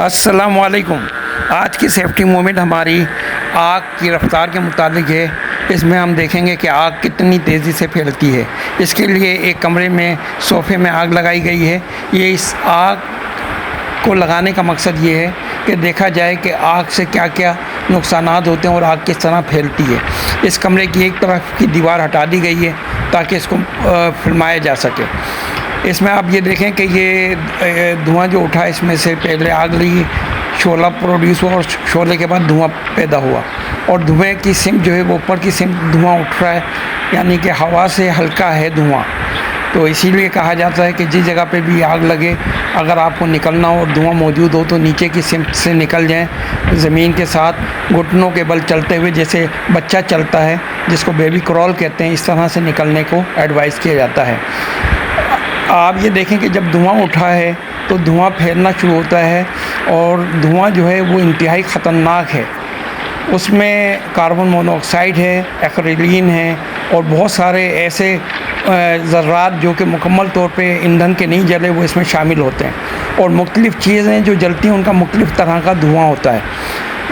السلام علیکم۔ آج کی سیفٹی مومنٹ ہماری آگ کی رفتار کے متعلق ہے۔ اس میں ہم دیکھیں گے کہ آگ کتنی تیزی سے پھیلتی ہے۔ اس کے لیے ایک کمرے میں صوفے میں آگ لگائی گئی ہے۔ یہ اس آگ کو لگانے کا مقصد یہ ہے کہ دیکھا جائے کہ آگ سے کیا کیا نقصانات ہوتے ہیں اور آگ کس طرح پھیلتی ہے۔ اس کمرے کی ایک طرف کی دیوار ہٹا دی گئی ہے تاکہ اس کو فلمایا جا سکے۔ اس میں آپ یہ دیکھیں کہ یہ دھواں جو اٹھا، اس میں سے پہلے آگ لگی، شعلہ پروڈیوس ہوا اور شعلے کے بعد دھواں پیدا ہوا، اور دھوئیں کی سمت جو ہے وہ اوپر کی سمت دھواں اٹھ رہا ہے، یعنی کہ ہوا سے ہلکا ہے دھواں۔ تو اسی لیے کہا جاتا ہے کہ جس جگہ پہ بھی آگ لگے، اگر آپ کو نکلنا ہو اور دھواں موجود ہو تو نیچے کی سمت سے نکل جائیں، زمین کے ساتھ گھٹنوں کے بل چلتے ہوئے، جیسے بچہ چلتا ہے جس کو بیبی کرال کہتے ہیں، اس طرح سے نکلنے کو ایڈوائز کیا جاتا ہے۔ آپ یہ دیکھیں کہ جب دھواں اٹھا ہے تو دھواں پھیلنا شروع ہوتا ہے، اور دھواں جو ہے وہ انتہائی خطرناک ہے۔ اس میں کاربن مونو آکسائڈ ہے، ایکریلین ہے، اور بہت سارے ایسے ذرات جو کہ مکمل طور پہ ایندھن کے نہیں جلے وہ اس میں شامل ہوتے ہیں، اور مختلف چیزیں جو جلتی ہیں ان کا مختلف طرح کا دھواں ہوتا ہے۔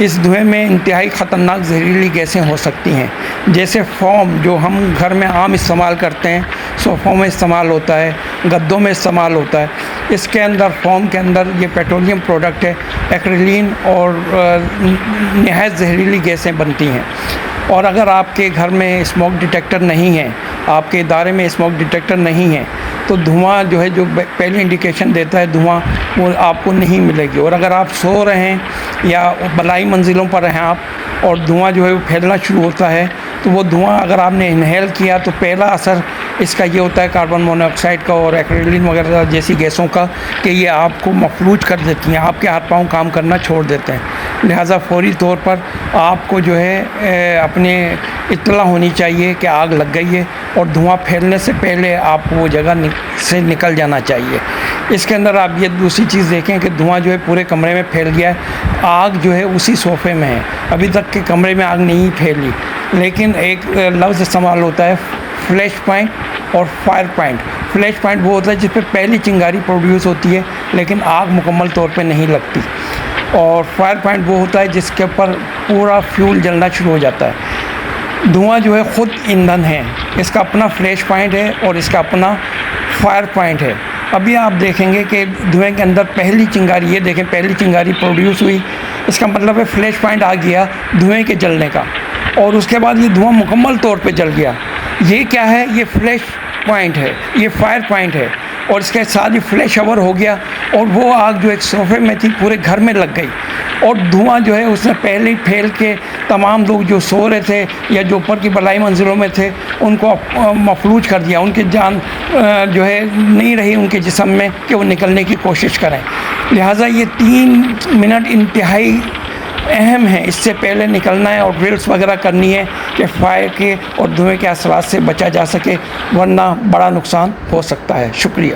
اس دھوئیں میں انتہائی خطرناک زہریلی گیسیں ہو سکتی ہیں، جیسے فوم جو ہم گھر میں عام استعمال کرتے ہیں، صوفوں میں استعمال ہوتا ہے، گدوں میں استعمال ہوتا ہے۔ اس کے اندر، فوم کے اندر، یہ پیٹرولیم پروڈکٹ ہے، ایکریلین اور نہایت زہریلی گیسیں بنتی ہیں۔ اور اگر آپ کے گھر میں اسموک ڈیٹیکٹر نہیں ہے، آپ کے ادارے میں اسموک ڈیٹیکٹر نہیں ہے، تو دھواں جو ہے، جو پہلی انڈیکیشن دیتا ہے دھواں، وہ آپ کو نہیں ملے گی۔ اور اگر آپ سو رہے ہیں یا بلائی منزلوں پر ہیں آپ، اور دھواں جو ہے وہ پھیلنا شروع ہوتا ہے، تو وہ دھواں اگر آپ نے انہیل کیا تو پہلا اثر اس کا یہ ہوتا ہے کاربن مونو آکسائڈ کا اور ایکریلین وغیرہ جیسی گیسوں کا، کہ یہ آپ کو مفلوج کر دیتی ہیں، آپ کے ہاتھ پاؤں کام کرنا چھوڑ دیتے ہیں۔ لہٰذا فوری طور پر آپ کو جو ہے اپنے اطلاع ہونی چاہیے کہ آگ لگ گئی ہے، اور دھواں پھیلنے سے پہلے آپ کو وہ جگہ سے نکل جانا چاہیے۔ اس کے اندر آپ یہ دوسری چیز دیکھیں کہ دھواں جو ہے پورے کمرے میں پھیل گیا ہے، آگ جو ہے اسی صوفے میں ہے، ابھی تک کے کمرے میں آگ نہیں پھیلی، لیکن ایک لفظ استعمال ہوتا ہے فلیش پوائنٹ اور فائر پوائنٹ۔ فلیش پوائنٹ وہ ہوتا ہے جس پہ پہلی چنگاری پروڈیوس ہوتی ہے لیکن آگ مکمل طور پہ نہیں لگتی، اور فائر پوائنٹ وہ ہوتا ہے جس کے اوپر پورا فیول جلنا شروع ہو جاتا ہے۔ دھواں جو ہے خود ایندھن ہے، اس کا اپنا فلیش پوائنٹ ہے اور اس کا اپنا فائر پوائنٹ ہے۔ ابھی آپ دیکھیں گے کہ دھوئیں کے اندر پہلی چنگاری، یہ دیکھیں پہلی چنگاری پروڈیوس ہوئی، اس کا مطلب ہے فلیش پوائنٹ آ گیا دھوئیں کے جلنے کا، اور اس کے بعد یہ دھواں مکمل طور پہ جل گیا۔ یہ کیا ہے؟ یہ فلیش پوائنٹ ہے، یہ فائر پوائنٹ ہے، اور اس کے ساتھ ہی فلیش اوور ہو گیا، اور وہ آگ جو ایک صوفے میں تھی پورے گھر میں لگ گئی، اور دھواں جو ہے اس نے پہلے ہی پھیل کے تمام لوگ جو سو رہے تھے یا جو اوپر کی بلائی منزلوں میں تھے ان کو مفلوج کر دیا، ان کی جان جو ہے نہیں رہی ان کے جسم میں کہ وہ نکلنے کی کوشش کریں۔ لہٰذا یہ 3 منٹ انتہائی اہم ہے، اس سے پہلے نکلنا ہے اور ڈرلس وغیرہ کرنی ہے کہ فائر کے اور دھوئیں کے اثرات سے بچا جا سکے، ورنہ بڑا نقصان ہو سکتا ہے۔ شکریہ۔